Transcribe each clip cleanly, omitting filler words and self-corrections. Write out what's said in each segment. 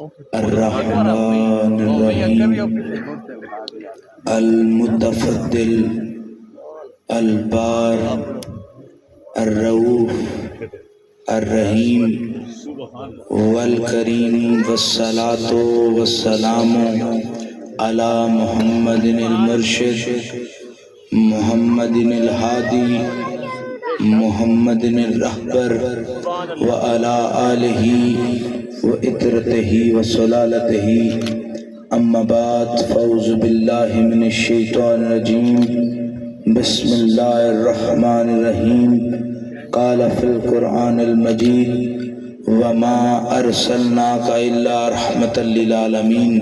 الرحمن الرحیم المتفضل البار الرؤوف الرحیم والکریم والصلاة والسلام علی محمد المرشد محمد الہادی محمد الرہبر وعلی آلہ وعطرتہ وسلالتہ اما بعد فاعوذ باللہ من الشیطان الرجیم بسم اللہ الرحمن الرحیم قال فی القرآن المجید وما ارسلناک الا رحمتا للعالمین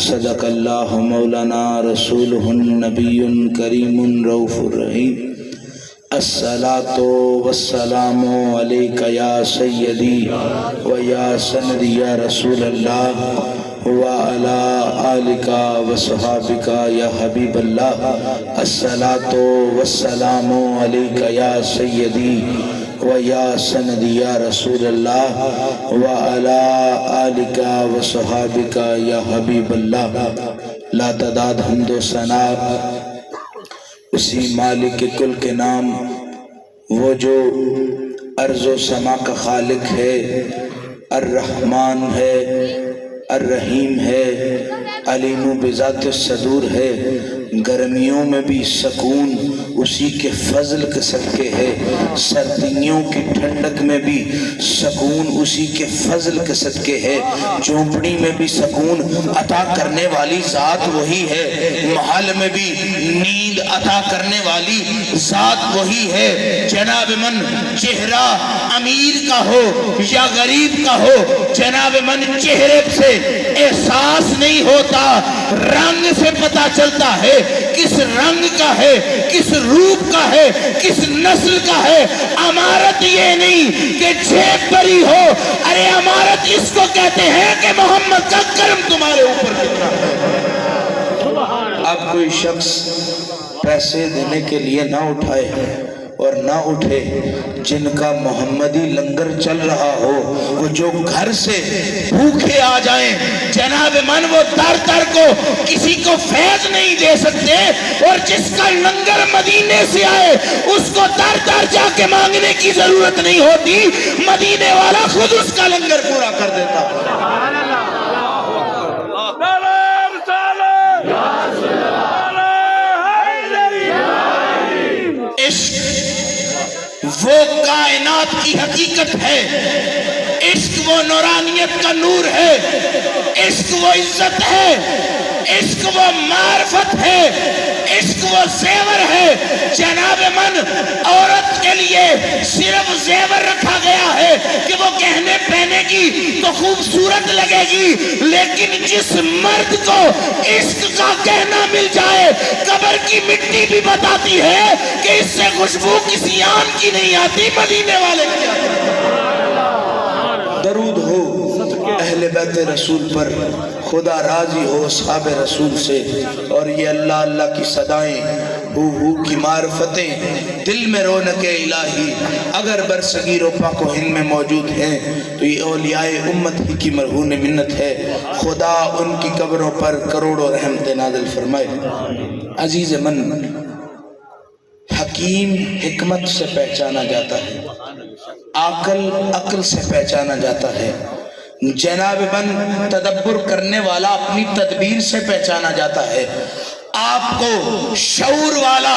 صدق اللہ مولانا رسولہ النبی کریم رؤوف الرحیم الصلاة والسلام علیک یا سیدی و یا سندی یا رسول اللہ وعلی آلک و صحابک یا حبیب اللہ الصلاة والسلام علیک یا سیدی و یا سندی یا رسول اللہ وعلی آلک و صحابک یا حبیب اللہ لا تعداد حمد و ثنا اسی مالک کل کے نام، وہ جو ارض و سما کا خالق ہے، الرحمن ہے، الرحیم ہے، علیم بذات الصدور ہے۔ گرمیوں میں بھی سکون اسی کے فضل کے صدقے ہے، سردیوں کی ٹھنڈک میں بھی سکون اسی کے فضل کے صدقے ہے، جھونپڑی میں بھی سکون عطا کرنے والی ذات وہی ہے، محل میں بھی نیند عطا کرنے والی ذات وہی ہے۔ جناب من چہرہ امیر کا ہو یا غریب کا ہو، جناب من چہرے سے احساس نہیں ہوتا، رنگ سے پتہ چلتا ہے کس رنگ کا ہے، کس روپ کا ہے، کس نسل کا ہے۔ امارت یہ نہیں کہ جیب بری ہو، ارے امارت اس کو کہتے ہیں کہ محمد کا کرم تمہارے اوپر کتنا ہے۔ اب کوئی شخص پیسے دینے کے لیے نہ اٹھائے اور نہ اٹھے جن کا محمدی لنگر چل رہا ہو، وہ جو گھر سے بھوکے آ جائیں، جناب من وہ در در کو کسی کو فیض نہیں دے سکتے، اور جس کا لنگر مدینے سے آئے اس کو در در جا کے مانگنے کی ضرورت نہیں ہوتی، مدینے والا خود اس کا لنگر پورا کر دیتا۔ وہ کائنات کی حقیقت ہے، عشق وہ نورانیت کا نور ہے، عشق وہ عزت ہے، عشق وہ معرفت ہے، عشق وہ زیور ہے۔ جناب من عورت کے لیے صرف زیور رکھا گیا ہے کہ وہ گہنے پہنے گی تو خوبصورت لگے گی، لیکن جس مرد کو عشق کا گہنا مل جائے، قبر کی مٹی بھی بتاتی ہے کہ اس سے خوشبو کسی آن کی نہیں آتی، مدینے والے کی آتی۔ درود ہو اہل بیت رسول پر، خدا راضی ہو اصحاب رسول سے، اور یہ اللہ اللہ کی صدائیں، ہو کی معرفتیں، دل میں رونق الہی اگر برصغیر و پاک و ہند میں موجود ہیں تو یہ اولیاء امت ہی کی مرہون منت ہے۔ خدا ان کی قبروں پر کروڑوں رحمت نازل فرمائے۔ عزیز من، حکیم حکمت سے پہچانا جاتا ہے، عاقل عقل سے پہچانا جاتا ہے، جناب من تدبر کرنے والا اپنی تدبیر سے پہچانا جاتا ہے، آپ کو شعور والا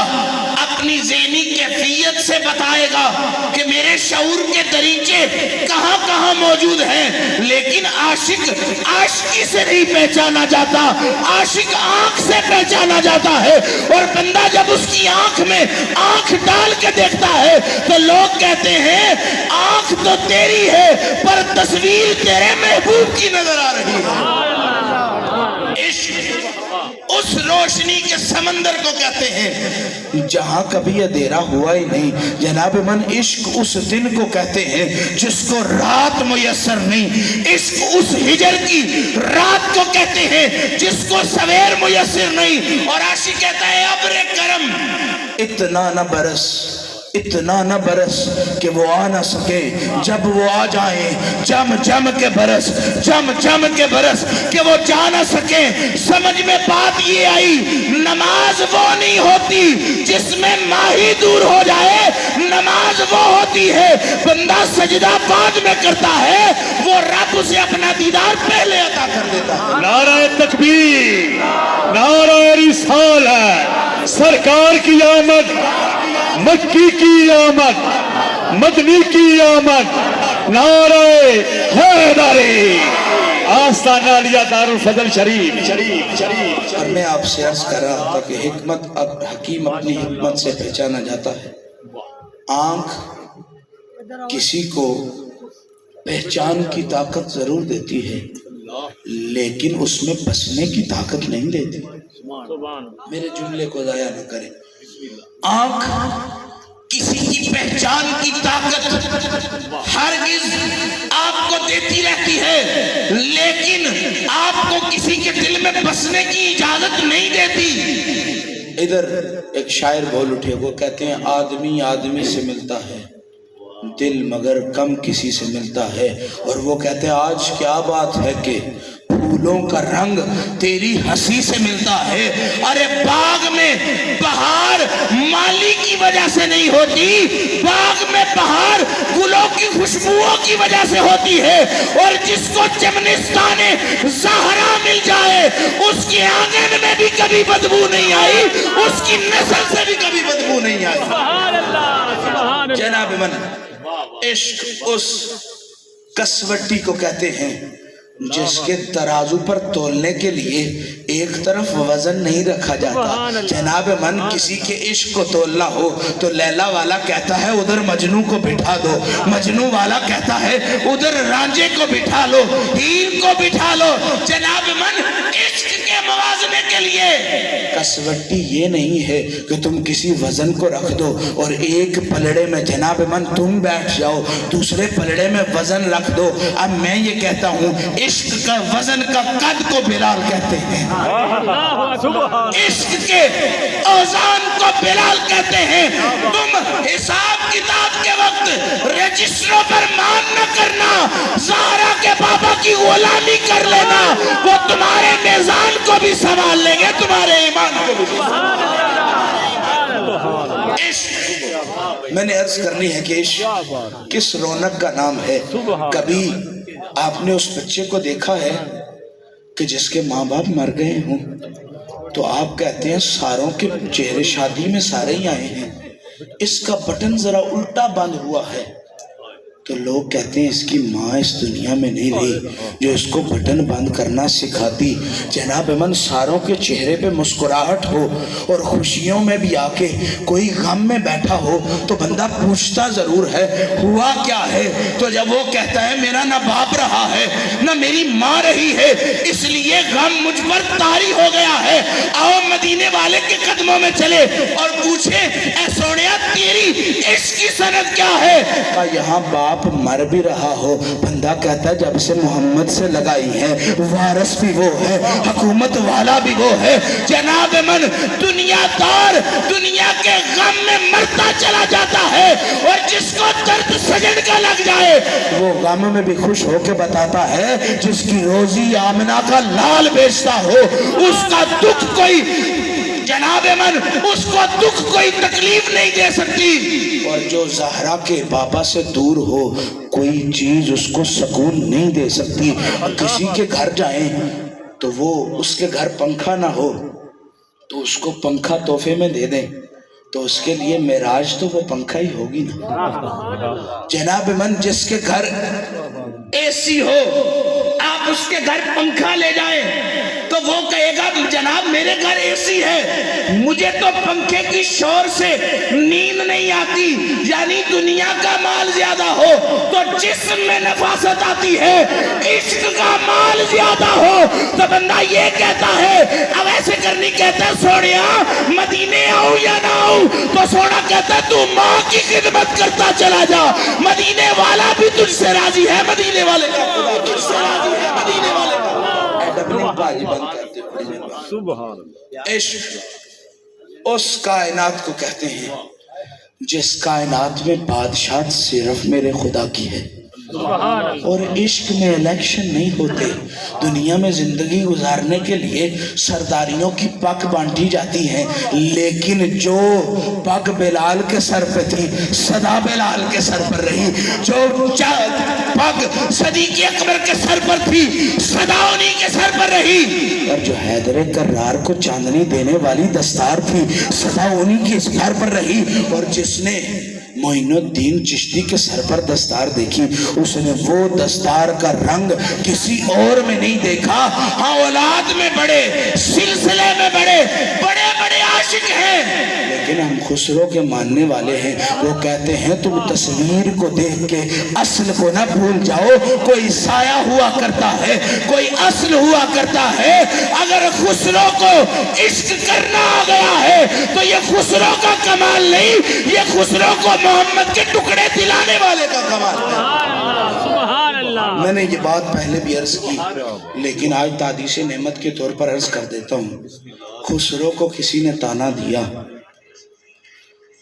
اپنی ذہنی کیفیت سے بتائے گا کہ میرے شعور کے دریچے کہاں کہاں موجود ہیں۔ لیکن عاشق عاشقی سے نہیں پہچانا جاتا، عاشق آنکھ سے پہچانا جاتا ہے، اور بندہ جب اس کی آنکھ میں آنکھ ڈال کے دیکھتا ہے تو لوگ کہتے ہیں آنکھ تو تیری ہے پر تصویر تیرے محبوب کی نظر آ رہی ہے۔ عشق اس روشنی کے سمندر کو کہتے ہیں جہاں کبھی اندھیرا ہوا ہی نہیں۔ جناب من، عشق اس دن کو کہتے ہیں جس کو رات میسر نہیں، عشق اس ہجر کی رات کو کہتے ہیں جس کو سویر میسر نہیں، اور عاشق کہتا ہے ابر کرم اتنا نہ برس اتنا نہ برس کہ وہ آ نہ سکے، جب وہ آ جائیں جم جم کے برس، جم جم کے برس کہ وہ جا نہ سکے۔ سمجھ میں بات یہ آئی، نماز وہ نہیں ہوتی جس میں ماہی دور ہو جائے، نماز وہ ہوتی ہے بندہ سجدہ بعد میں کرتا ہے، وہ رب اسے اپنا دیدار پہلے عطا کر دیتا ہے۔ نعرہ تکبیر، نعرہ رسالت، سرکار کی آمد، مکی کی آمد، مدنی کی آمد، نعرہ حیدری، آستانہ علیہ دار الفضل شریف۔ اور میں آپ سے عرض کر رہا تھا کہ حکمت اب حکیم اپنی حکمت سے پہچانا جاتا ہے۔ آنکھ کسی کو پہچان کی طاقت ضرور دیتی ہے لیکن اس میں بسنے کی طاقت نہیں دیتی۔ میرے جملے کو ضائع نہ کریں۔ آنکھ کسی کی پہچان کی طاقت ہرگز آپ کو دیتی رہتی ہے لیکن آپ کو کسی کے دل میں بسنے کی اجازت نہیں دیتی۔ ادھر ایک شاعر بول اٹھے، وہ کہتے ہیں آدمی آدمی سے ملتا ہے دل مگر کم کسی سے ملتا ہے، اور وہ کہتے ہیں آج کیا بات ہے کہ پھولوں کا رنگ تیری ہنسی سے ملتا ہے۔ ارے باغ میں بہار مالی کی وجہ سے نہیں ہوتی، باغ میں بہار گلوں کی خوشبوؤں کی وجہ سے ہوتی ہے، اور جس کو چمنستان زہرا مل جائے اس کے آنگن میں بھی کبھی بدبو نہیں آئی، اس کی نسل سے بھی کبھی بدبو نہیں آئی۔ سبحان اللہ، سبحان اللہ۔ جناب من، عشق اس کسوٹی کو کہتے ہیں جس کے ترازو پر تولنے کے لیے ایک طرف وزن نہیں رکھا جاتا۔ جناب من، کسی کے عشق کو تولنا ہو تو لیلا والا کہتا ہے ادھر مجنوں کو بٹھا دو، مجنوں والا کہتا ہے ادھر رانجے کو بٹھا لو، ہیر کو بٹھا لو۔ جناب من، عشق کے موازنے کے لیے کسوٹی یہ نہیں ہے کہ تم کسی وزن کو رکھ دو اور ایک پلڑے میں جناب من تم بیٹھ جاؤ، دوسرے پلڑے میں وزن رکھ دو۔ اب میں یہ کہتا ہوں عشق کا وزن کا قد کو بلال کہتے ہیں، عشق کے اوزان کو بلال کہتے ہیں۔ تم حساب کتاب کے وقت رجسٹروں پر مان نہ کرنا، زہرا کے بابا کی غلامی کر لینا، وہ تمہارے میزان کو بھی سنبھال لیں گے، تمہارے ایمان کو بھی۔ عشق، میں نے عرض کرنی ہے کہ عشق کس رونق کا نام ہے۔ کبھی آپ نے اس بچے کو دیکھا ہے کہ جس کے ماں باپ مر گئے ہوں تو آپ کہتے ہیں ساروں کے چہرے شادی میں سارے ہی آئے ہیں، اس کا بٹن ذرا الٹا بند ہوا ہے تو لوگ کہتے ہیں اس کی ماں اس دنیا میں نہیں رہی جو اس کو بٹن بند کرنا سکھاتی۔ جناب من، ساروں کے چہرے پہ مسکراہٹ ہو اور خوشیوں میں بھی آ کے کوئی غم میں بیٹھا ہو تو بندہ پوچھتا ضرور ہے ہوا کیا ہے، تو جب وہ کہتا ہے میرا نہ باپ رہا ہے نہ میری ماں رہی ہے اس لیے غم مجھ پر طاری ہو گیا ہے، آؤ مدینے والے کے قدموں میں چلے اور پوچھیں اے سونیا تیری عشق کی سند کیا ہے۔ یہاں باپ مر بھی رہا ہو، بندہ کہتا ہے جب سے محمد سے لگائی ہے، وارث بھی وہ ہے، حکومت والا بھی وہ ہے۔ جناب من، دنیا دار دنیا کے غم میں مرتا چلا جاتا ہے اور جس کو درد سجن کا لگ جائے وہ غم میں بھی خوش ہو کے بتاتا ہے، جس کی روزی آمنہ کا لال بیچتا ہو اس کا دکھ کوئی جناب من اس کو دکھ کوئی تکلیف نہیں دے سکتی، اور جو زہرا کے بابا سے دور ہو کوئی چیز اس کو سکون نہیں دے سکتی۔ کسی کے گھر جائیں تو وہ اس کے گھر پنکھا نہ ہو تو اس کو پنکھا تحفے میں دے دیں تو اس کے لیے معراج تو وہ پنکھا ہی ہوگی نا۔ جناب من، جس کے گھر اے سی ہو آپ اس کے گھر پنکھا لے جائیں تو وہ کہے گا جناب میرے گھر اے سی ہے مجھے تو پنکھے کی شور سے نیند نہیں آتی۔ یعنی دنیا کا مال زیادہ ہو تو جسم میں نفاست آتی ہے، عشق کا مال زیادہ ہو تو بندہ یہ کہتا ہے اب ایسے کرنی کہتا ہے سوڑیا مدینے آؤ یا نہ آؤ، تو سوڑا کہتا ہے تو ماں کی خدمت کرتا چلا جا، مدینے والا بھی تجھ سے راضی ہے، مدینے والے کا خدا تجھ سے راضی ہے، مدینے والے کا۔ عشق اس کائنات کو کہتے ہیں جس کائنات میں بادشاہت صرف میرے خدا کی ہے، اور عشق میں الیکشن نہیں ہوتے۔ دنیا میں زندگی گزارنے کے لیے سرداریوں کی پگ بانٹی جاتی ہیں، لیکن جو پگ بلال کے سر پہ تھی صدا بلال کے سر پر رہی، جو پگ صدیق اکبر کے سر پر تھی صدا انہی کے سر پر رہی، اور جو حیدر کرار کو چاندنی دینے والی دستار تھی صدا انہی کے سر پر رہی، اور جس نے معین الدین چشتی کے سر پر دستار دیکھی اس نے وہ دستار کا رنگ کسی اور میں نہیں دیکھا۔ ہاں اولاد میں بڑے، سلسلے میں بڑے بڑے عاشق ہیں، لیکن ہم خسرو کے ماننے والے ہیں۔ وہ کہتے ہیں تم تصویر کو دیکھ کے اصل کو نہ بھول جاؤ، کوئی سایہ ہوا کرتا ہے، کوئی اصل ہوا کرتا ہے۔ اگر خسرو کو عشق کرنا آ گیا ہے تو یہ خسرو کا کمال نہیں، یہ خسرو کو محمد کے ٹکڑے دلانے والے کا کمال ہے۔ سبحان اللہ۔ میں نے یہ بات پہلے بھی عرض کی، لیکن آج تحدیث نعمت کے طور پر عرض کر دیتا ہوں۔ خسرو کو کسی نے تانا دیا،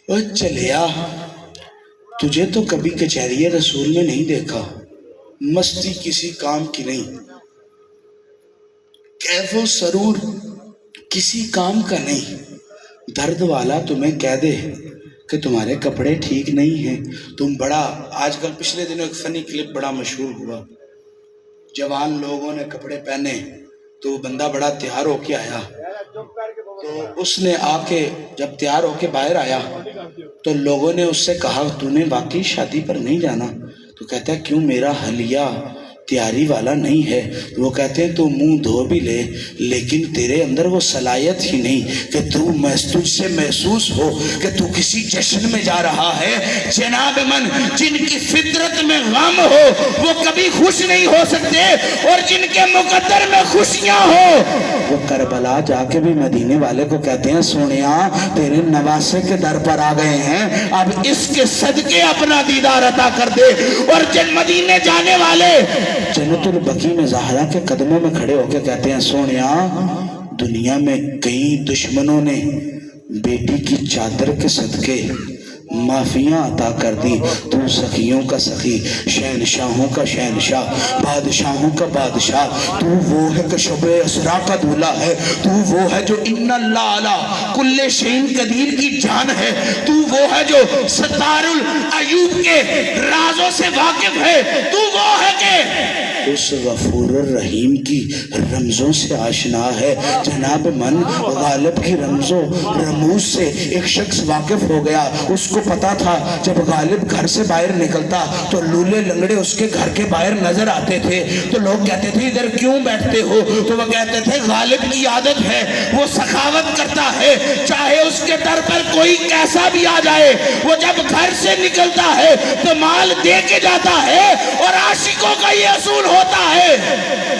اوہ چلیا تجھے تو کبھی کچہری رسول میں نہیں دیکھا، مستی کسی کام کی نہیں، کیف و سرور کسی کام کا نہیں، درد والا تمہیں کہہ دے کہ تمہارے کپڑے ٹھیک نہیں ہیں، تم بڑا آج کل پچھلے دنوں ایک فنی کلپ بڑا مشہور ہوا، جوان لوگوں نے کپڑے پہنے تو وہ بندہ بڑا تیار ہو کے آیا، تو اس نے آ کے جب تیار ہو کے باہر آیا تو لوگوں نے اس سے کہا تو نے واقعی شادی پر نہیں جانا؟ تو کہتا ہے کیوں، میرا حلیہ تیاری والا نہیں ہے۔ وہ کہتے ہیں تو منہ دھو بھی لے لیکن تیرے اندر وہ صلاحیت ہی نہیں کہ تجھ سے محسوس ہو کہ تو کسی جشن میں جا رہا ہے۔ جناب من جن کی فطرت میں غم ہو وہ کبھی خوش نہیں ہو سکتے، اور جن کے مقدر میں خوشیاں ہو وہ کربلا جا کے بھی مدینے والے کو کہتے ہیں سونیا تیرے نواسے کے در پر آ گئے ہیں، اب اس کے صدقے اپنا دیدار عطا کر دے۔ اور جن مدینے جانے والے جنت البقیع میں زہرا کے قدموں میں کھڑے ہو کے کہتے ہیں سونیا دنیا میں کئی دشمنوں نے بیٹی کی چادر کے صدقے معافیاں عطا کر دی، تو سخیوں کا سخی، شہنشاہوں کا شہنشاہ، بادشاہوں کا بادشاہ، تو وہ ہے کہ شب اسرا کا دولہ ہے، تو وہ ہے جو ان اللہ علی کل شیء قدیر کی جان ہے، تو وہ ہے جو ستار العیوب کے رازوں سے واقف ہے، تو وہ ہے کہ اس غفور الرحیم کی رمزوں سے آشنا ہے۔ جناب من غالب کی رمزوں رموز سے ایک شخص واقف ہو گیا، اس کو پتا تھا جب غالب گھر سے باہر نکلتا تو لولے لنگڑے اس کے گھر کے باہر نظر آتے تھے، تو لوگ کہتے تھے ادھر کیوں بیٹھتے ہو؟ تو وہ کہتے تھے غالب کی عادت ہے، وہ سخاوت کرتا ہے، چاہے اس کے در پر کوئی کیسا بھی آ جائے، وہ جب گھر سے نکلتا ہے تو مال دے کے جاتا ہے، اور عاشقوں کا یہ اصول ہوتا ہے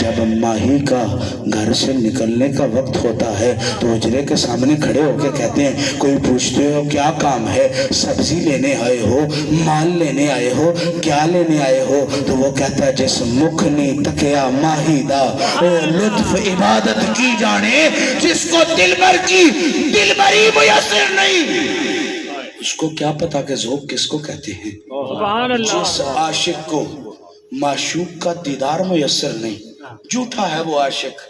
جب ماہی کا گھر سے نکلنے کا وقت ہوتا ہے تو حجرے کے سامنے کھڑے ہو کے کہتے ہیں کوئی پوچھتے ہو کیا کام ہے؟ سبزی لینے آئے ہو، مال لینے آئے ہو، کیا لینے آئے ہو؟ تو وہ کہتا ہے جس مکھنی تکیا ماہی دا او لطف عبادت کی جانے، جس کو دلبر کی دلبری میسر نہیں، اس کو کیا پتا کہ ذوق کس کو کہتے ہیں۔ سبحان اللہ۔ جس عاشق کو معشوق کا دیدار میسر نہیں، جھوٹا ہے وہ عاشق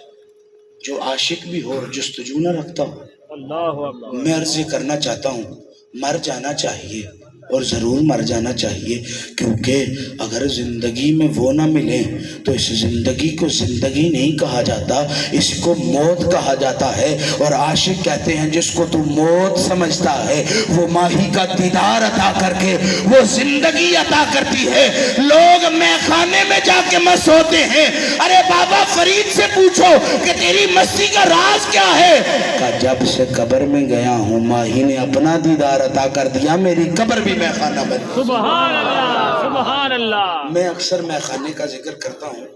جو عاشق بھی ہو اور جستجو نہ رکھتا ہو۔ اللہ اکبر۔ میں عرض کرنا چاہتا ہوں مر جانا چاہیے، اور ضرور مر جانا چاہیے، کیونکہ اگر زندگی میں وہ نہ ملیں تو اس زندگی کو زندگی نہیں کہا جاتا، اس کو موت کہا جاتا ہے۔ اور عاشق کہتے ہیں جس کو تو موت سمجھتا ہے وہ ماہی کا دیدار عطا کر کے وہ زندگی عطا کرتی ہے۔ لوگ میخانے میں جا کے مست ہوتے ہیں، ارے بابا فرید سے پوچھو کہ تیری مستی کا راز کیا ہے؟ کہ جب سے قبر میں گیا ہوں ماہی نے اپنا دیدار عطا کر دیا، میری قبر بھی میں خانہ بن۔ سبحان اللہ، سبحان اللہ۔ میں اکثر میں خانے کا ذکر کرتا ہوں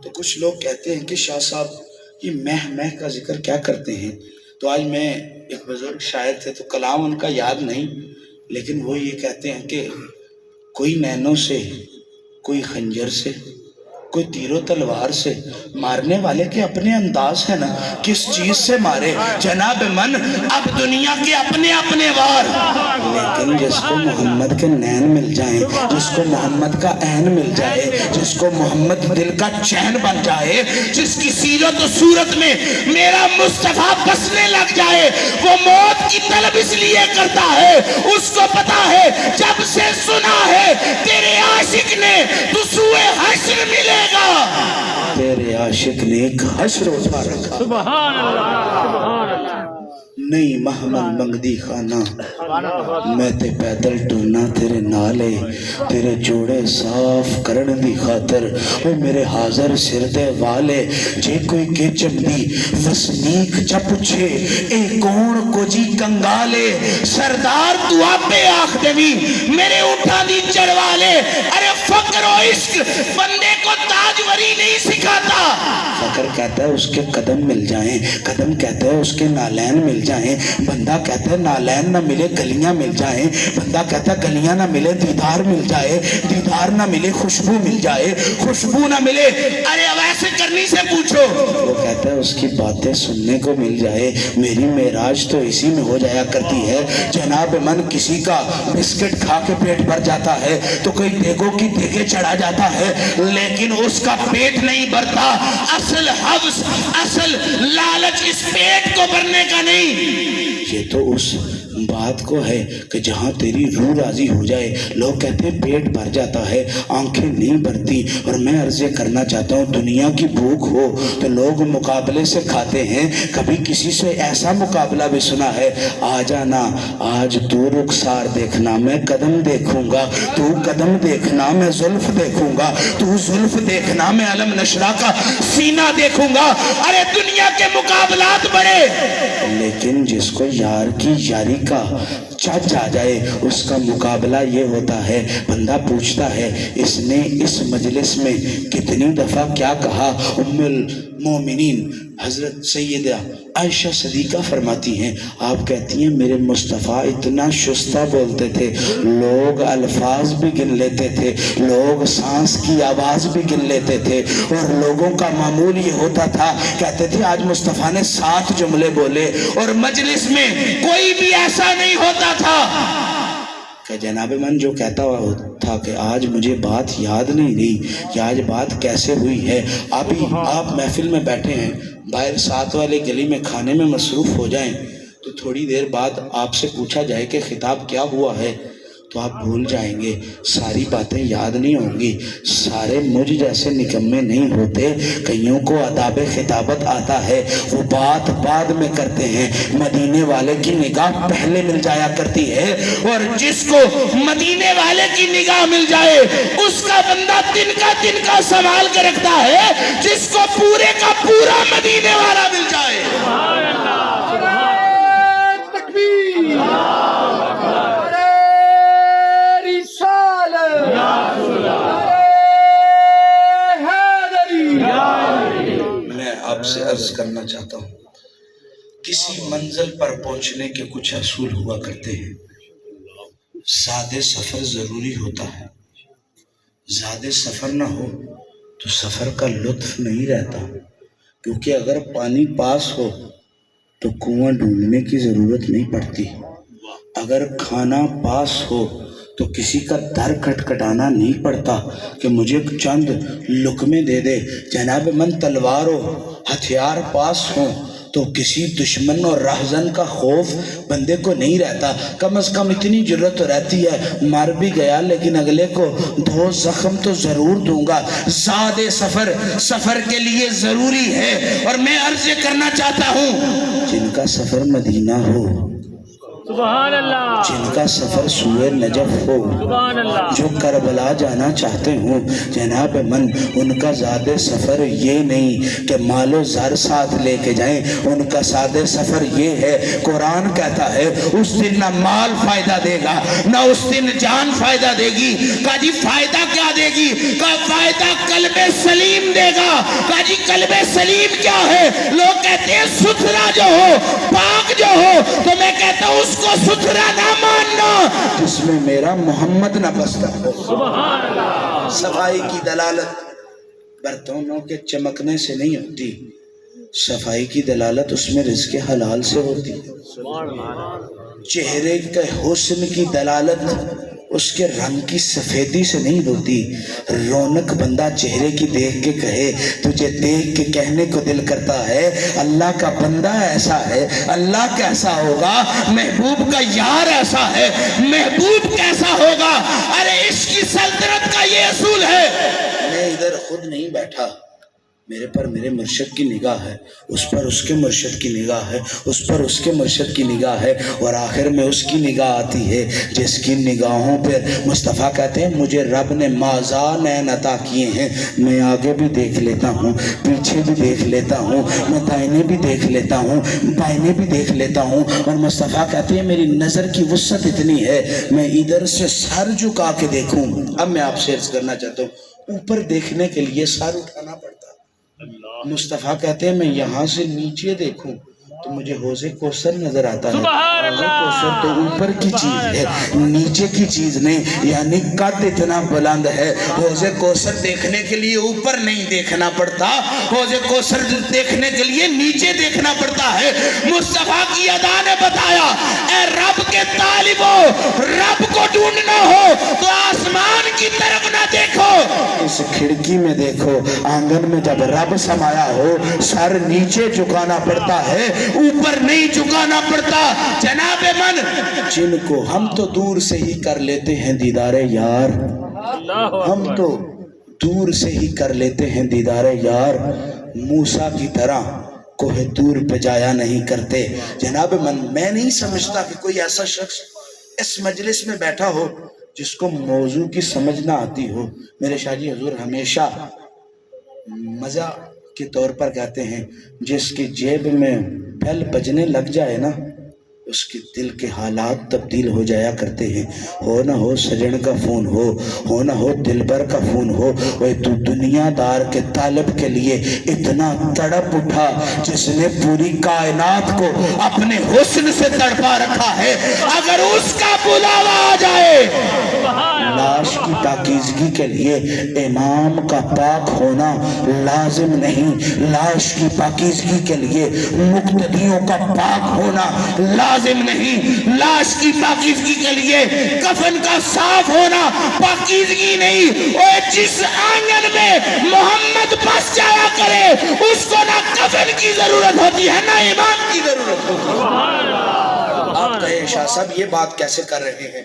تو کچھ لوگ کہتے ہیں کہ شاہ صاحب یہ مہ کا ذکر کیا کرتے ہیں؟ تو آج میں ایک بزرگ شاعر تھے تو کلام ان کا یاد نہیں، لیکن وہ یہ کہتے ہیں کہ کوئی نینوں سے، کوئی خنجر سے، کوئی تیر و تلوار سے مارنے والے کے اپنے انداز ہے نا، کس چیز سے مارے جناب من، اب دنیا کے اپنے اپنے وار، لیکن جس کو محمد کے نین مل جائیں، جس کو محمد کا عین مل جائے، جس کو محمد دل کا چین بن جائے، جس کی سیرت و صورت میں میرا مصطفیٰ بسنے لگ جائے، وہ موت کی طلب اس لیے کرتا ہے، اس کو پتا ہے جب سے سنا ہے تیرے عاشق نے تو سوئے حشر ملے گا، تیرے عاشق نے ایک حشر اٹھا رکھا، سبحان اللہ سبحان اللہ نہیں محمد منگدی خانہ میں تے پیدل ٹونا تیرے نالے، تیرے جوڑے صاف کرن دی خاطر وہ میرے حاضر سردے والے، جے کوئی کے چمدی وسنیک چا پچھے اے کون کو جی کنگالے، سردار تو آپے آخ دیوی میرے اٹھا دی چڑوالے، ارے فقر و عشق بندے کو تاجوری نہیں سکھاتا، فقر کہتا ہے اس کے قدم مل جائیں، قدم کہتا ہے اس کے نالین مل جائیں، بندہ کہتا ہے نالین نہ ملے گلیاں مل جائیں، بندہ کہتا ہے گلیاں نہ ملے دیدار مل جائے، دیدار نہ ملے خوشبو مل جائے، خوشبو نہ ملے ارے اب ایسے کرنی سے پوچھو، وہ کہتا ہے اس کی باتیں سننے کو مل جائے، میری معراج تو اسی میں ہو جایا کرتی ہے، جناب من کسی کا بسکٹ کھا کے پیٹ بھر جاتا ہے تو کوئی دیگوں کی دیگیں چڑھا جاتا ہے، لیکن اس کا پیٹ نہیں بھرتا، اصل حوث اصل لالچ اس پیٹ کو بھرنے کا نہیں، یہ تو اس بات کو ہے کہ جہاں تیری روح راضی ہو جائے، لوگ کہتے ہیں پیٹ بھر جاتا ہے آنکھیں نہیں بھرتی، اور میں عرض کرنا چاہتا ہوں دنیا کی بھوک ہو تو لوگ مقابلے سے کھاتے ہیں، کبھی کسی سے ایسا مقابلہ بھی سنا ہے، آ جانا آج تو رخسار دیکھنا میں قدم دیکھوں گا، تو قدم دیکھنا میں زلف دیکھوں گا، تو زلف دیکھنا میں علم نشرہ کا سینہ دیکھوں گا، ارے دنیا کے مقابلات بڑے، لیکن جس کو یار کی یاری کا چچ آ جائے اس کا مقابلہ یہ ہوتا ہے، بندہ پوچھتا ہے اس نے اس مجلس میں کتنی دفعہ کیا کہا، ام المومنین حضرت سیدہ عائشہ صدیقہ فرماتی ہیں، آپ کہتی ہیں میرے مصطفیٰ اتنا شستہ بولتے تھے، لوگ الفاظ بھی گن لیتے تھے، لوگ سانس کی آواز بھی گن لیتے تھے، اور لوگوں کا معمول یہ ہوتا تھا، کہتے تھے آج مصطفیٰ نے 7 جملے بولے، اور مجلس میں کوئی بھی ایسا نہیں ہوتا تھا کہ جناب من جو کہتا تھا کہ آج مجھے بات یاد نہیں رہی کہ آج بات کیسے ہوئی ہے، ابھی آپ محفل میں بیٹھے ہیں، باہر 7 والے گلی میں کھانے میں مصروف ہو جائیں تو تھوڑی دیر بعد آپ سے پوچھا جائے کہ خطاب کیا ہوا ہے تو آپ بھول جائیں گے، ساری باتیں یاد نہیں ہوں گی، سارے مجھ جیسے نکمے نہیں ہوتے، کئیوں کو آداب خطابت آتا ہے، وہ بات بعد میں کرتے ہیں، مدینے والے کی نگاہ پہلے مل جایا کرتی ہے، اور جس کو مدینے والے کی نگاہ مل جائے اس کا بندہ دن کا سنبھال کے رکھتا ہے، جس کو پورے کا پورا مدینے والا مل جائے، سبحان اللہ سبحان تکبیر میں آپ سے عرض کرنا چاہتا ہوں کسی منزل پر پہنچنے کے کچھ اصول ہوا کرتے ہیں، زیادہ سفر ضروری ہوتا ہے، زیادہ سفر نہ ہو تو سفر کا لطف نہیں رہتا، کیونکہ اگر پانی پاس ہو تو کنواں ڈھونڈنے کی ضرورت نہیں پڑتی، اگر کھانا پاس ہو تو کسی کا در کھٹکھٹانا نہیں پڑتا کہ مجھے چند لقمے دے دے، جناب من تلوار ہو ہتھیار پاس ہوں تو کسی دشمن اور رہزن کا خوف بندے کو نہیں رہتا، کم از کم اتنی جرت تو رہتی ہے مر بھی گیا لیکن اگلے کو 2 زخم تو ضرور دوں گا، زیادہ سفر کے لیے ضروری ہے، اور میں عرض کرنا چاہتا ہوں جن کا سفر مدینہ ہو، سبحان اللہ جن کا سفر سوئے نجف ہو، سبحان اللہ جو کربلا جانا چاہتے ہوں، جناب من ان کا زیادہ سفر یہ نہیں کہ مال و زر ساتھ لے کے جائیں، ان کا سادہ سفر یہ ہے، قرآن کہتا ہے اس دن نہ مال فائدہ دے گا نہ اس دن جان فائدہ دے گی، کہا جی فائدہ کیا دے گی، کہا فائدہ قلب سلیم دے گا، کہا جی قلب سلیم کیا ہے، لوگ کہتے ہیں ستھرا جو ہو پاک جو ہو، تو میں کہتا ہوں اس کو ستھرا نہ ماننا جس میں میرا محمد نہ بستا ہو، سبحان اللہ صفائی کی دلالت برتنوں کے چمکنے سے نہیں ہوتی، صفائی کی دلالت اس میں رزق حلال سے ہوتی، چہرے کے حسن کی دلالت اس کے رنگ کی سفیدی سے نہیں ہوتی۔ رونق بندہ چہرے کی دیکھ کے کہے، تجھے دیکھ کے کہنے کو دل کرتا ہے اللہ کا بندہ ایسا ہے، اللہ کیسا ہوگا، محبوب کا یار ایسا ہے، محبوب کیسا ہوگا۔ ارے اس کی سلطنت کا یہ اصول ہے۔ میں ادھر خود نہیں بیٹھا، میرے پر میرے مرشد کی نگاہ ہے، اس پر اس کے مرشد کی نگاہ ہے، اس پر اس کے مرشد کی نگاہ ہے، اور آخر میں اس کی نگاہ آتی ہے جس کی نگاہوں پر مصطفیٰ کہتے ہیں مجھے رب نے مازان نین عطا کیے ہیں، میں آگے بھی دیکھ لیتا ہوں، پیچھے بھی دیکھ لیتا ہوں، میں دائنے بھی دیکھ لیتا ہوں، بائنے بھی دیکھ لیتا ہوں، اور مصطفیٰ کہتے ہیں میری نظر کی وسعت اتنی ہے میں ادھر سے سر جھکا کے دیکھوں۔ اب میں آپ سے عرض کرنا چاہتا ہوں، اوپر دیکھنے کے لیے سر اٹھانا پڑتا، مصطفیٰ کہتے ہیں میں یہاں سے نیچے دیکھوں تو مجھے حوض کوثر نظر آتا ہے۔ حوض کوثر تو اوپر کی چیز ہے، نیچے کی چیز نہیں، یعنی قد اتنا بلند ہے۔ حوض کوثر دیکھنے کے لیے اوپر نہیں دیکھنا پڑتا، حوض کوثر دیکھنے کے لیے نیچے دیکھنا پڑتا ہے۔ مصطفیٰ کی ادا نے بتایا اے رب کے طالبو، رب کو ڈھونڈنا ہو تو آسمان کی طرف نہ دیکھو، اس کھڑکی میں دیکھو۔ آنگن میں جب رب سمایا ہو سر نیچے جھکانا پڑتا ہے، اوپر نہیں جھکانا پڑتا۔ جناب من، جن کو ہم تو دور سے ہی کر لیتے ہیں دیدار یار، ہم تو دور سے ہی کر لیتے ہیں دیدار یار، موسیٰ کی طرح کوہ دور پہ جایا نہیں کرتے۔ جناب من، میں نہیں سمجھتا کہ کوئی ایسا شخص اس مجلس میں بیٹھا ہو جس کو موضوع کی سمجھ نہ آتی ہو۔ میرے شاہ جی حضور ہمیشہ مزہ کے طور پر کہتے ہیں جس کی جیب میں بیل بجنے لگ جائے نا اس کے دل کے حالات تبدیل ہو جایا کرتے ہیں۔ ہو نہ ہو سجن کا فون ہو نہ ہو دلبر کا فون ہو، وہ تو دنیا دار کے طالب کے لیے اتنا تڑپ اٹھا جس نے پوری کائنات کو اپنے حسن سے تڑپا رکھا ہے۔ اگر اس کا بلاوا آ جائے، لاش کی پاکیزگی کے لیے امام کا پاک ہونا لازم نہیں، لاش کی پاکیزگی کے لیے مقتدیوں کا پاک ہونا لازم نہیں، لاش کی پاکیزگی کے لیے کفن کا صاف ہونا پاکیزگی نہیں۔ اور جس آنگن میں محمد بس جایا کرے اس کو نہ کفن کی ضرورت ہوتی ہے نہ امام کی ضرورت ہوتی ہے۔ آپ کہے شاہ صاحب یہ بات کیسے کر رہے ہیں؟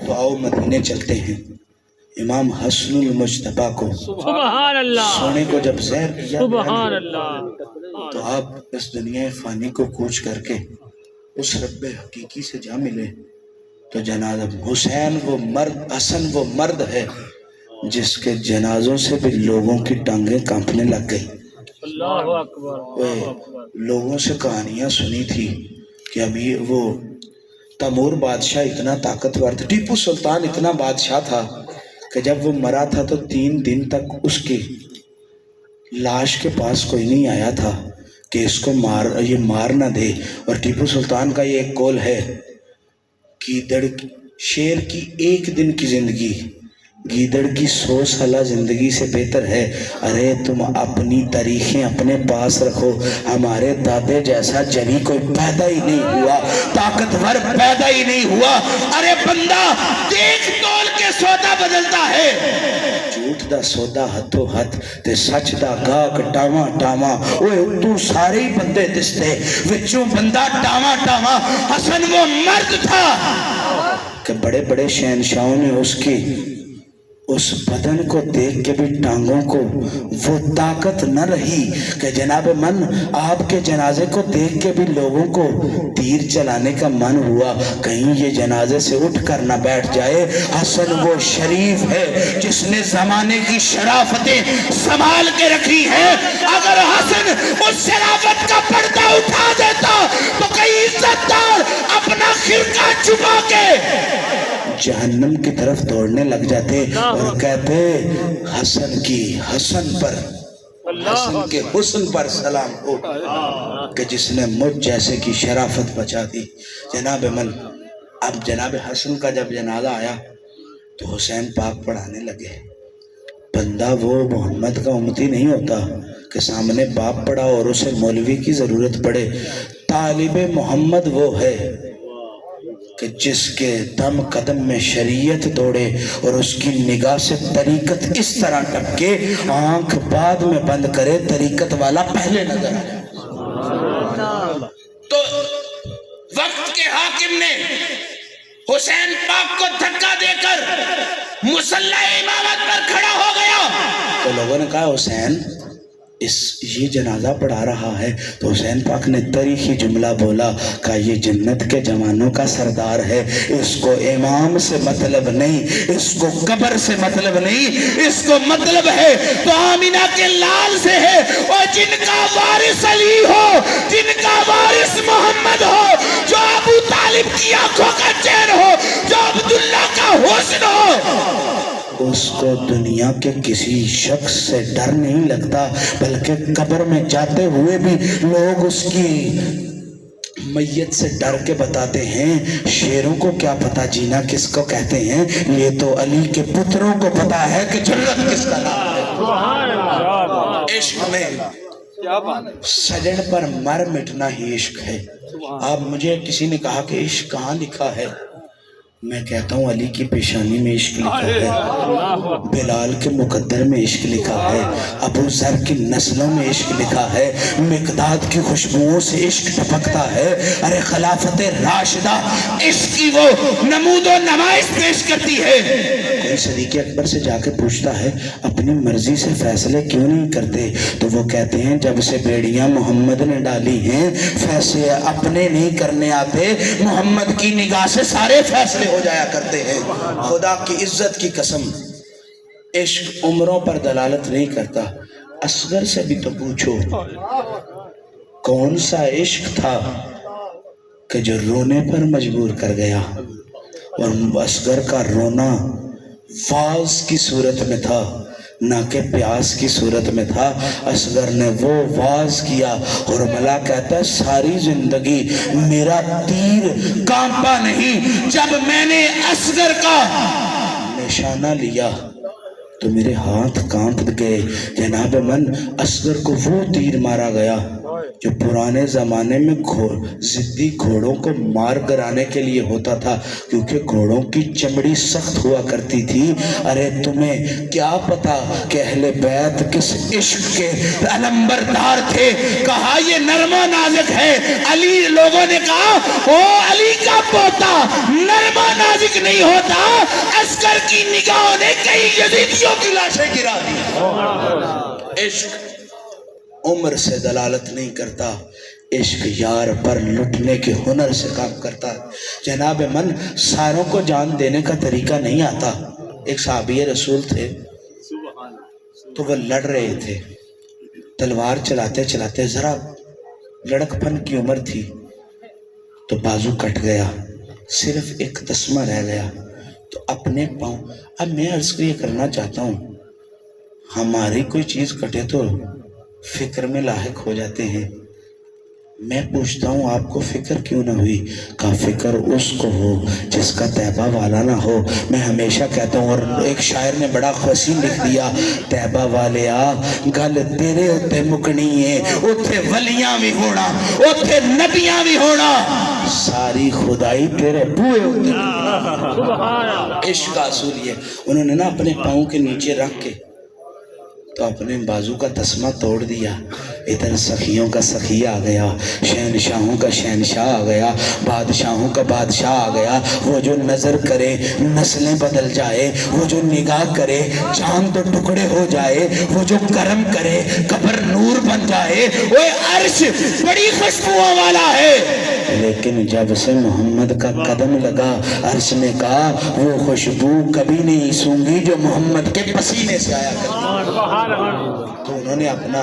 تو آؤ مدینے چلتے ہیں۔ امام حسن المجتبیٰ کو سبحان اللہ، سونے کو جب زہر کیا سبحان اللہ، تو آپ اس دنیا فانی کو کوچ کر کے اس رب حقیقی سے جا ملے تو جنازہ حسین وہ مرد، حسن وہ مرد ہے جس کے جنازوں سے بھی لوگوں کی ٹانگیں کانپنے لگ گئی۔ اللہ اکبر، اللہ اکبر۔ لوگوں سے کہانیاں سنی تھی کہ ابھی وہ تیمور بادشاہ اتنا طاقتور تھا، ٹیپو سلطان اتنا بادشاہ تھا کہ جب وہ مرا تھا تو 3 دن تک اس کی لاش کے پاس کوئی نہیں آیا تھا کہ اس کو یہ مار نہ دے۔ اور ٹیپو سلطان کا یہ ایک قول ہے، گیدڑ شیر کی 1 دن کی زندگی گیدڑ کی 100 سالہ زندگی سے بہتر ہے۔ ارے تم اپنی تاریخیں اپنے پاس رکھو، ہمارے دادے جیسا جنی کوئی پیدا ہی نہیں ہوا، طاقتور پیدا ہی نہیں ہوا۔ ارے بندہ دیکھ تول کے سودا بدلتا ہے، جھوٹ دا سودا ہتھو ہتھ تے سچ دا گاہک ٹاواں ٹاواں۔ اوے تو سارے ہی بندے دستے وچوں بندہ ٹاواں ٹاواں۔ حسن وہ مرد تھا کہ بڑے بڑے شہنشاہوں نے اس بدن کو دیکھ کے بھی ٹانگوں کو وہ طاقت نہ رہی کہ جناب من آپ کے جنازے کو دیکھ کے بھی لوگوں کو تیر چلانے کا من ہوا، کہیں یہ جنازے سے اٹھ کر نہ بیٹھ جائے۔ حسن وہ شریف ہے جس نے زمانے کی شرافتیں سنبھال کے رکھی ہیں۔ اگر حسن اس شرافت کا پردہ اٹھا دیتا تو کئی عزت دار اپنا خرقہ چھپا کے جہنم کی طرف دوڑنے لگ جاتے اور کہتے حسن پر حسن کے حسن پر سلام ہو کہ جس نے مجھ جیسے کی شرافت بچا دی۔ جناب من، اب جناب حسن کا جب جنازہ آیا تو حسین پاک پڑھانے لگے، بندہ وہ محمد کا امتی نہیں ہوتا کہ سامنے باپ پڑا اور اسے مولوی کی ضرورت پڑے. طالب محمد وہ ہے کہ جس کے دم قدم میں شریعت دوڑے اور اس کی نگاہ سے طریقت اس طرح ٹپکے آنکھ بعد میں بند کرے طریقت والا پہلے نظر آئے. تو وقت کے حاکم نے حسین پاک کو دھکا دے کر مصلی امامت پر کھڑا ہو گیا تو لوگوں نے کہا حسین یہ جنازہ پڑھا رہا ہے. تو حسین پاک نے تاریخی جملہ بولا کہ یہ جنت کے جوانوں کا سردار ہے, اس کو امام سے مطلب نہیں, اس کو قبر سے مطلب نہیں, اس کو مطلب ہے تو آمینہ کے لال سے ہے. اور جن کا وارث علی ہو, جن کا وارث محمد ہو, جو ابو طالب کی آنکھوں کا چین ہو, جو عبداللہ کا حسن ہو, اس کو دنیا کے کسی شخص سے ڈر نہیں لگتا, بلکہ قبر میں جاتے ہوئے بھی لوگ اس کی میت سے ڈر کے بتاتے ہیں شیروں کو کیا پتا جینا کس کو کہتے ہیں, یہ تو علی کے پتروں کو پتا ہے کہ جنت کس کا نام ہے. عشق میں سجن پر مر مٹنا ہی عشق ہے. اب مجھے کسی نے کہا کہ عشق کہاں لکھا ہے, میں کہتا ہوں علی کی پیشانی میں عشق لکھا ہے, بلال کے مقدر میں عشق لکھا ہے, ابو ذر کی نسلوں میں عشق لکھا ہے, مقداد کی خوشبوؤں سے عشق ٹپکتا ہے. ارے خلافت راشدہ عشق کی وہ نمود و نمائش پیش کرتی ہے. کوئی صدیق اکبر سے جا کے پوچھتا ہے اپنی مرضی سے فیصلے کیوں نہیں کرتے, تو وہ کہتے ہیں جب سے بیڑیاں محمد نے ڈالی ہیں فیصلے اپنے نہیں کرنے آتے, محمد کی نگاہ سے سارے فیصلے ہو جایا کرتے ہیں. خدا کی عزت کی قسم عشق عمروں پر دلالت نہیں کرتا. اصغر سے بھی تو پوچھو کون سا عشق تھا کہ جو رونے پر مجبور کر گیا, اور اصغر کا رونا واز کی صورت میں تھا نہ کہ پیاس کی صورت میں تھا. اصغر نے وہ واز کیا اور ملا کہتا ہے ساری زندگی میرا تیر کانپا نہیں, جب میں نے اصغر کا نشانہ لیا تو میرے ہاتھ کانپ گئے. جناب من اصغر کو وہ تیر مارا گیا جو پرانے زمانے میں ضدی گھوڑوں کو مار گرانے کے لیے ہوتا تھا, کیونکہ گھوڑوں کی چمڑی سخت ہوا کرتی تھی. ارے تمہیں کیا پتا کہ اہل بیت کس عشق کے علمبردار تھے. کہا یہ نرم و نازک ہے. علی, لوگوں نے کہا او علی کا پوتا نرم و نازک نہیں ہوتا, اصغر کی نگاہوں نے کئی یزیدیوں کی لاشیں گرا دی. عشق عمر سے دلالت نہیں کرتا, عشق یار پر لٹنے کے ہنر سے کام کرتا. جناب من ساروں کو جان دینے کا طریقہ نہیں آتا. ایک صحابی رسول تھے تو وہ لڑ رہے تھے, تلوار چلاتے چلاتے ذرا لڑک پن کی عمر تھی تو بازو کٹ گیا, صرف ایک تسمہ رہ گیا تو اپنے پاؤں. اب میں عرض یہ کرنا چاہتا ہوں ہماری کوئی چیز کٹے تو فکر میں لاحق ہو جاتے ہیں. میں پوچھتا ہوں آپ کو فکر کیوں نہ ہوئی؟ کہ فکر اس کو ہو جس کا طیبہ والا نہ ہو. میں ہمیشہ کہتا ہوں, اور ایک شاعر نے بڑا حسین لکھ دیا, طیبہ والے آ گل تیرے اتے مکنی ہے, اتھے ولیاں بھی ہونا, اتھے نبیاں بھی ہونا, ساری خدائی تیرے بوئے ہوتے. عشق کا اصول یہ, انہوں نے نا اپنے پاؤں کے نیچے رکھ کے تو اپنے بازو کا تسمہ توڑ دیا. ادھر سخیوں کا سخی آ گیا, شہنشاہوں کا شہنشاہ آ گیا, بادشاہوں کا بادشاہ آ گیا. وہ جو نظر کرے نسلیں بدل جائے, وہ جو نگاہ کرے چاند ٹکڑے ہو جائے, وہ جو کرم کرے قبر نور بن جائے. وہ عرش بڑی خوشبوؤں والا ہے, لیکن جب سے محمد کا قدم لگا عرش نے کہا وہ خوشبو کبھی نہیں سونگی جو محمد کے پسینے سے آیا کرتی. تو انہوں نے اپنا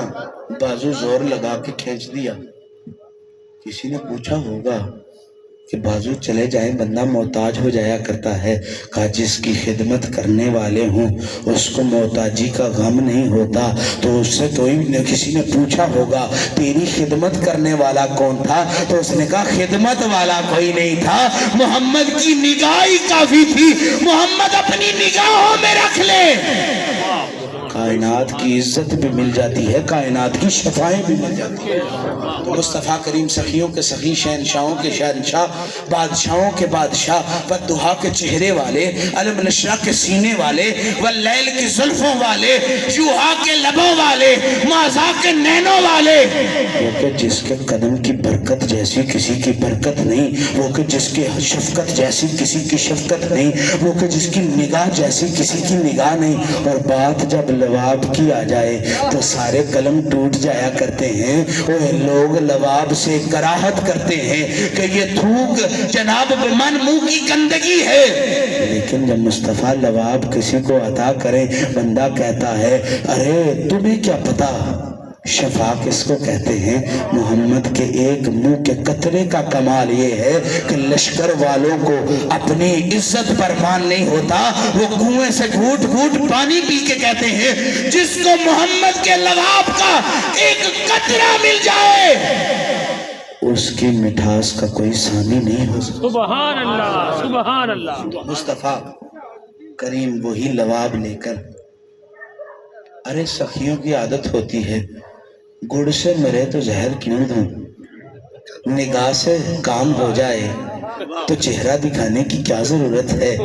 بازو زور لگا کے کھینچ دیا. کسی نے پوچھا ہوگا کہ بازو چلے جائیں بندہ محتاج ہو جایا کرتا ہے. کہا جس کی خدمت کرنے والے ہوں اس کو محتاجی کا غم نہیں ہوتا. تو اس سے کسی نے پوچھا ہوگا تیری خدمت کرنے والا کون تھا, تو اس نے کہا خدمت والا کوئی نہیں تھا, محمد کی نگاہ ہی کافی تھی. محمد اپنی نگاہوں میں رکھ لے, کائنات کی عزت بھی مل جاتی ہے، کائنات کی شفاعیں بھی مل جاتی ہیں۔ تو مصطفیٰ کریم سخیوں کے سخی، شہنشاہوں کے شہنشاہ، بادشاہوں کے بادشاہ، والضحیٰ کے چہرے والے، علم نشرہ کے سینے والے، واللیل کی زلفوں والے، یوحا کے لبوں والے، مازا کے نینوں والے، وہ کہ جس کے قدم کی برکت جیسی کسی کی برکت نہیں، وہ کہ جس کی شفقت جیسی کسی کی شفقت نہیں، وہ کہ جس کی نگاہ جیسی کسی کی نگاہ نہیں۔ اور بات جب لواب کی آ جائے تو سارے قلم ٹوٹ جایا کرتے ہیں۔ وہ لوگ لواب سے کراہت کرتے ہیں کہ یہ تھوک جناب من منہ کی گندگی ہے، لیکن جب مصطفیٰ لواب کسی کو عطا کرے بندہ کہتا ہے ارے تمہیں کیا پتا شفا کس کو کہتے ہیں؟ محمد کے ایک منہ کے قطرے کا کمال یہ ہے کہ لشکر والوں کو اپنی عزت پر مان نہیں ہوتا، وہ کنویں سے گھوٹ گھوٹ پانی پی کے کہتے ہیں جس کو محمد کے لواب کا ایک قطرہ مل جائے اس کی مٹھاس کا کوئی ثانی نہیں ہو سکتا۔ سبحان اللہ، سبحان اللہ۔ مصطفیٰ کریم وہی لواب لے کر، ارے سخیوں کی عادت ہوتی ہے گڑ سے مرے تو زہر کیوں دوں، نگاہ سے کام ہو جائے تو چہرہ دکھانے کی کیا ضرورت ہے،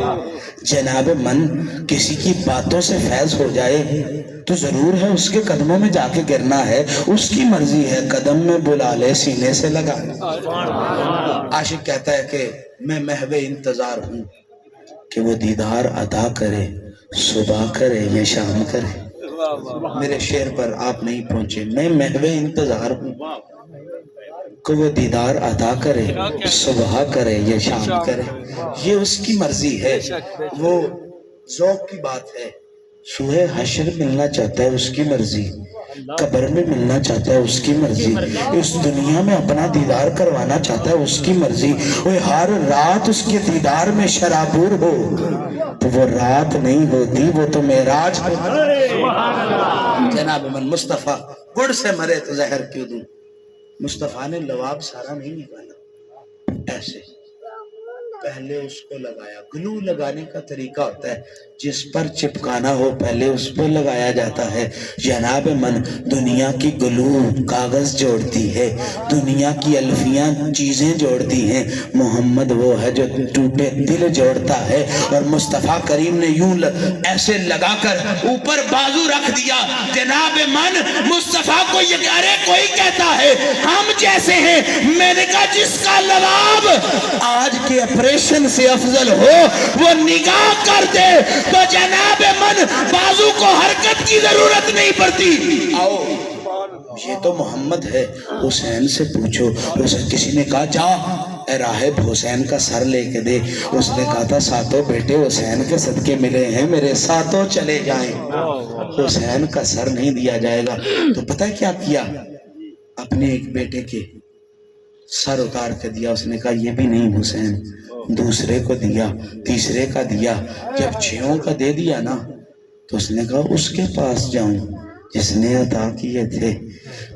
جناب من کسی کی باتوں سے فیض ہو جائے تو ضرور ہے اس کے قدموں میں جا کے گرنا ہے، اس کی مرضی ہے، قدم میں بلا لے سینے سے لگا۔ عاشق کہتا ہے کہ میں محو انتظار ہوں کہ وہ دیدار عطا کرے، صبح کرے یا شام کرے۔ میرے شعر پر آپ نہیں پہنچے، میں محو انتظار ہوں کہ وہ دیدار عطا کرے، صبح کرے یا شام کرے، یہ اس کی مرضی ہے، وہ ذوق کی بات ہے۔ سوئے حشر ملنا چاہتا ہے اس کی مرضی، قبر میں ملنا چاہتا ہے اس کی مرضی، اس دنیا میں اپنا دیدار کروانا چاہتا ہے اس کی مرضی۔ وہ ہر رات اس کے دیدار میں شرابور ہو تو وہ رات نہیں ہوتی، وہ تو معراج ہے۔ جناب من مصطفیٰ گڑ سے مرے تو زہر کیوں دوں، مصطفیٰ نے لواب سارا نہیں نکالا، ایسے پہلے اس کو لگایا۔ گلو لگانے کا طریقہ ہوتا ہے جس پر چپکانا ہو پہلے اس پر لگایا جاتا ہے۔ جناب من دنیا کی گلو کاغذ جوڑتی ہے، دنیا کی الفیاں چیزیں جوڑتی ہیں، محمد وہ ہے جو ٹوٹے دل جوڑتا ہے۔ اور مصطفیٰ کریم نے یوں ایسے لگا کر اوپر بازو رکھ دیا۔ جناب من مصطفیٰ کو یہ ارے کوئی کہتا ہے ہم جیسے ہیں، میں نے کہا جس کا لواب آج کے آپریشن سے افضل ہو وہ نگاہ کر دے تو جناب من بازو کو حرکت کی ضرورت نہیں پڑتی۔ آؤ یہ تو محمد ہے، حسین سے پوچھو۔ کسی نے کہا جا اے راہب حسین کا سر لے کے دے، اس نے کہا تھا ساتوں بیٹے حسین کے صدقے ملے ہیں، میرے ساتوں چلے جائیں، حسین کا سر نہیں دیا جائے گا۔ تو پتہ ہے کیا کیا؟ اپنے ایک بیٹے کے سر اتار کے دیا، اس نے کہا یہ بھی نہیں حسین، دوسرے کو دیا، تیسرے کا دیا، جب 6 کا دے دیا نا تو اس نے کہا اس کے پاس جاؤں جس نے عطا کیے تھے۔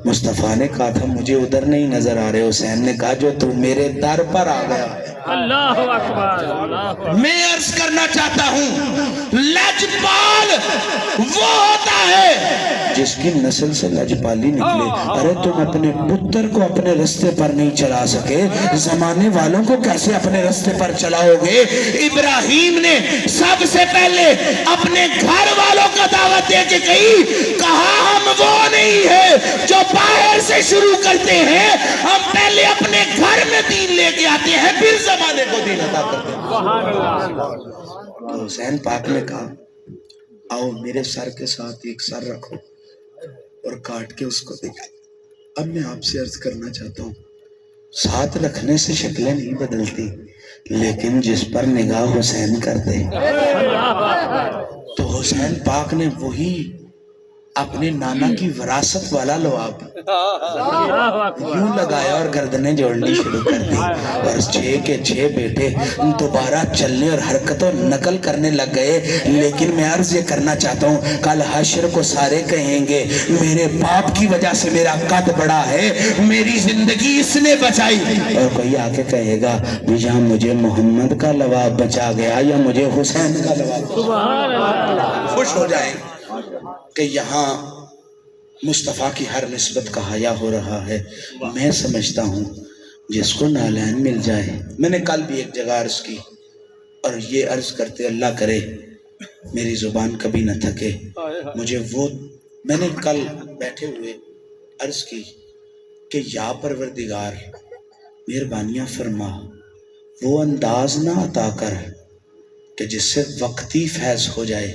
مصطفیٰ نے کہا تھا مجھے ادھر نہیں نظر آ رہے، حسین نے کہا جو تو میرے در پر آ گیا۔ اللہ اکبر، اللہ اکبر۔ میں عرض کرنا چاہتا ہوں لجپال وہ ہوتا ہے جس کی نسل سے لجپالی نکلے۔ ارے تم اپنے پتر کو اپنے رستے پر نہیں چلا سکے، زمانے والوں کو کیسے اپنے رستے پر چلاؤ گے؟ ابراہیم نے سب سے پہلے اپنے گھر والوں کا دعوت دے کے کہا ہم وہ نہیں ہیں جو باہر سے شروع کرتے ہیں، ہم پہلے اپنے گھر میں دین لے کے آتے ہیں پھر زمانے کو دین عطا کرتے ہیں۔ تو حسین پاک نے کہا آؤ میرے سر کے ساتھ ایک سر رکھو اور کاٹ کے اس کو دیکھیں۔ اب میں آپ سے عرض کرنا چاہتا ہوں ساتھ رکھنے سے شکلیں نہیں بدلتی، لیکن جس پر نگاہ حسین کر دے تو حسین پاک نے وہی اپنے نانا کی وراثت والا لواب یوں لگایا اور گردنیں جوڑنی شروع کر دی، اور 6 کے 6 بیٹے دوبارہ چلنے اور حرکت و نقل کرنے لگ گئے۔ لیکن میں عرض یہ کرنا چاہتا ہوں کل حشر کو سارے کہیں گے میرے باپ کی وجہ سے میرا قد بڑا ہے، میری زندگی اس نے بچائی، اور کوئی آ کے کہے گا یا مجھے محمد کا لواب بچا گیا یا مجھے حسین کا لواب۔ خوش ہو جائیں کہ یہاں مصطفیٰ کی ہر نسبت کا حیا ہو رہا ہے. میں سمجھتا ہوں جس کو نالین مل جائے. میں نے کل بھی ایک جگہ عرض کی اور یہ عرض کرتے اللہ کرے میری زبان کبھی نہ تھکے مجھے وہ. میں نے کل بیٹھے ہوئے عرض کی کہ یا پروردگار مہربانیاں فرما وہ انداز نہ عطا کر کہ جس سے وقتی فیض ہو جائے،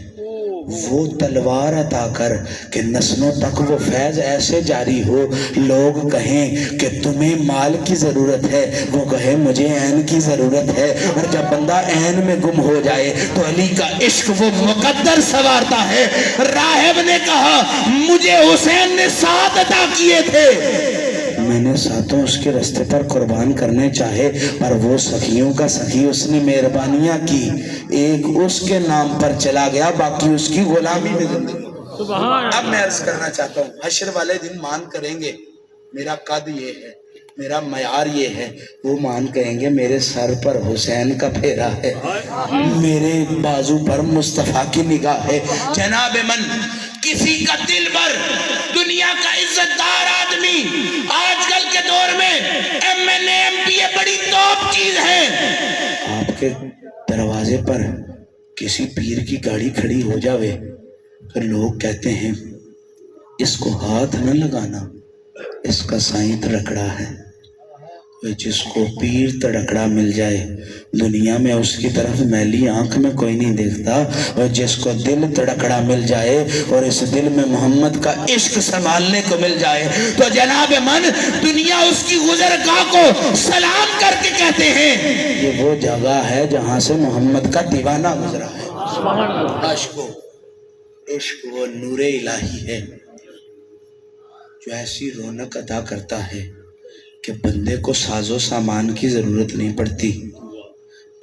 وہ تلوار عطا کر کہ نسلوں تک وہ فیض ایسے جاری ہو، لوگ کہیں کہ تمہیں مال کی ضرورت ہے، وہ کہے مجھے عین کی ضرورت ہے. اور جب بندہ عین میں گم ہو جائے تو علی کا عشق وہ مقدر سنوارتا ہے. راہب نے کہا مجھے حسین نے 7 عطا کیے تھے، میں نے 7 اس کے رستے پر قربان کرنے چاہے، پر وہ سخیوں کا سخی اس نے مہربانیاں کی، ایک اس کے نام پر چلا گیا، باقی اس کی غلامی میں زندگی. اب میں عرض کرنا چاہتا ہوں حشر والے دن مان کریں گے میرا قد یہ ہے، میرا معیار یہ ہے، وہ مان کہیں گے میرے سر پر حسین کا پھیرا ہے، میرے بازو پر مصطفیٰ کی نگاہ ہے. جناب من کسی کا دل بر دنیا کا عزت دار آدمی آج کل کے دور میں M N A M P A بڑی ٹاپ چیز ہے. آپ کے دروازے پر کسی پیر کی گاڑی کھڑی ہو جاوے تو لوگ کہتے ہیں اس کو ہاتھ نہ لگانا، اس کا سائیں تڑکڑا ہے. جس کو پیر تڑکڑا مل جائے دنیا میں اس کی طرف میلی آنکھ میں کوئی نہیں دیکھتا، اور جس کو دل تڑکڑا مل جائے اور اس دل میں محمد کا عشق سنبھالنے کو مل جائے تو جناب من دنیا اس کی گزرگاہ کو سلام کر کے کہتے ہیں یہ وہ جگہ ہے جہاں سے محمد کا دیوانہ گزرا ہے. عشق وہ نور الہی ہے جو ایسی رونق عطا کرتا ہے کہ بندے کو ساز و سامان کی ضرورت نہیں پڑتی،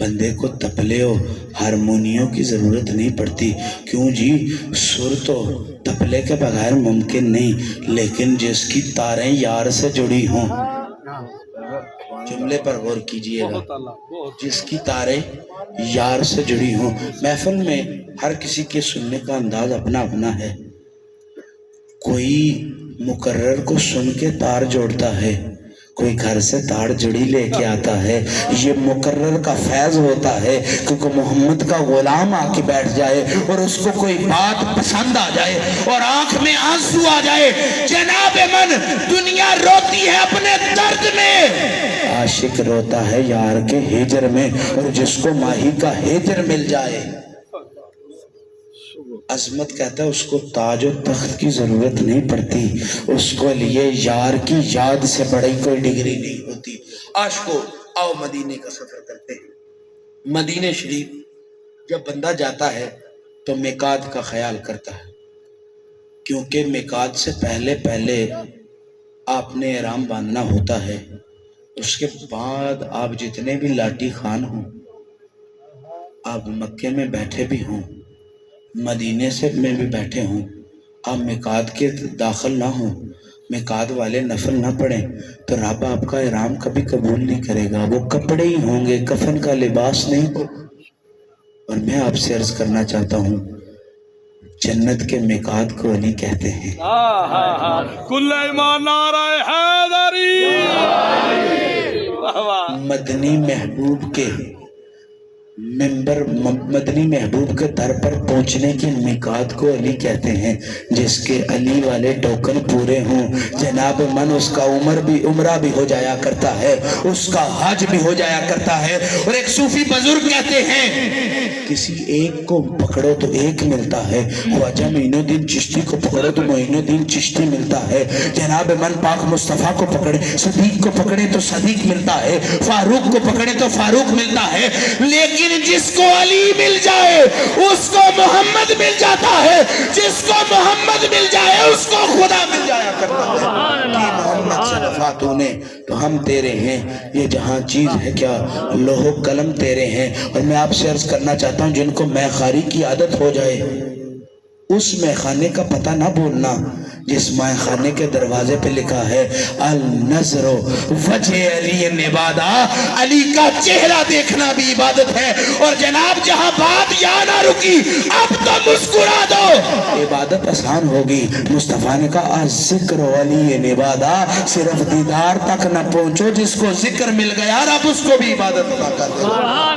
بندے کو تبلے و ہارمونیوں کی ضرورت نہیں پڑتی. کیوں جی؟ سر تو تبلے کے بغیر ممکن نہیں، لیکن جس کی تاریں یار سے جڑی ہوں، جملے پر غور کیجئے گا، جس کی تاریں یار سے جڑی ہوں. محفل میں ہر کسی کے سننے کا انداز اپنا اپنا ہے. کوئی مقرر کو سن کے تار جوڑتا ہے، کوئی گھر سے تار جڑی لے کے آتا ہے. یہ مقرر کا فیض ہوتا ہے کیونکہ محمد کا غلام آ کے بیٹھ جائے اور اس کو کوئی بات پسند آ جائے اور آنکھ میں آنسو آ جائے. جناب من دنیا روتی ہے اپنے درد میں، عاشق روتا ہے یار کے ہجر میں. اور جس کو ماہی کا ہجر مل جائے عظمت کہتا ہے اس کو تاج و تخت کی ضرورت نہیں پڑتی، اس کو لیے یار کی یاد سے بڑی کوئی ڈگری نہیں ہوتی. عاشقو آؤ مدینے کا سفر کرتے ہیں. مدینے شریف جب بندہ جاتا ہے تو میقات کا خیال کرتا ہے، کیونکہ میقات سے پہلے آپ نے احرام باندھنا ہوتا ہے. اس کے بعد آپ جتنے بھی لاٹھی خان ہوں، آپ مکے میں بیٹھے بھی ہوں، مدینے سے میں بھی بیٹھے ہوں، آپ میقات کے داخل نہ ہوں، میقات والے نفل نہ پڑھیں تو رب آپ کا احرام کبھی قبول نہیں کرے گا. وہ کپڑے ہی ہوں گے، کفن کا لباس نہیں ہو. اور میں آپ سے عرض کرنا چاہتا ہوں جنت کے میقات کو علی کہتے ہیں. کل ایمان نعرہ حیدری. مدنی محبوب کے منبر، مدنی محبوب کے در پر پہنچنے کی میقات کو علی کہتے ہیں. جس کے علی والے ٹوکن پورے ہوں جناب من اس کا عمرہ بھی ہو جایا کرتا ہے، اس کا حج بھی ہو جایا کرتا ہے. اور ایک صوفی بزرگ کہتے ہیں کسی ایک کو پکڑو تو ایک ملتا ہے، خواجہ معین الدین چشتی کو پکڑو تو معین الدین چشتی ملتا ہے. جناب من پاک مصطفیٰ کو پکڑے، صدیق کو پکڑے تو صدیق ملتا ہے، فاروق کو پکڑے تو فاروق ملتا ہے. لیکن جس کو علی مل جائے اس کو محمد مل جاتا ہے، جس کو محمد مل جائے اس کو خدا مل جایا کرتا ہے. کہ محمد سے وفاتوں نے تو ہم تیرے ہیں، یہ جہاں چیز ہے کیا لوح و قلم تیرے ہیں. اور میں آپ سے عرض کرنا چاہتا ہوں جن کو میں خاری کی عادت ہو جائے اس مے خانے کا پتہ نہ بولنا جس مائع خانے کے دروازے پہ لکھا ہے النظر وجہ علی نبادہ، علی کا چہرہ دیکھنا بھی عبادت ہے۔ اور جناب جہاں بات یا نہ رکی اب تو مسکرا دو، عبادت آسان ہوگی۔ مصطفیٰ نے کہا ذکر علی نبادہ، صرف دیدار تک نہ پہنچو، جس کو ذکر مل گیا رب اس کو بھی عبادت عطا کر دے۔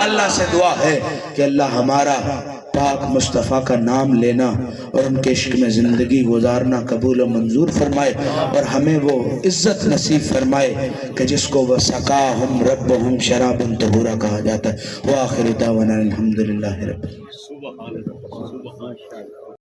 اللہ سے دعا ہے کہ اللہ ہمارا پاک مصطفیٰ کا نام لینا اور ان کے عشق میں زندگی گزارنا قبول و منظور فرمائے، اور ہمیں وہ عزت نصیب فرمائے کہ جس کو وَسَقَاهُمْ رَبُّهُمْ شَرَابًا طَهُورًا کہا جاتا ہے۔ وآخر دعوانا الحمدللہ رب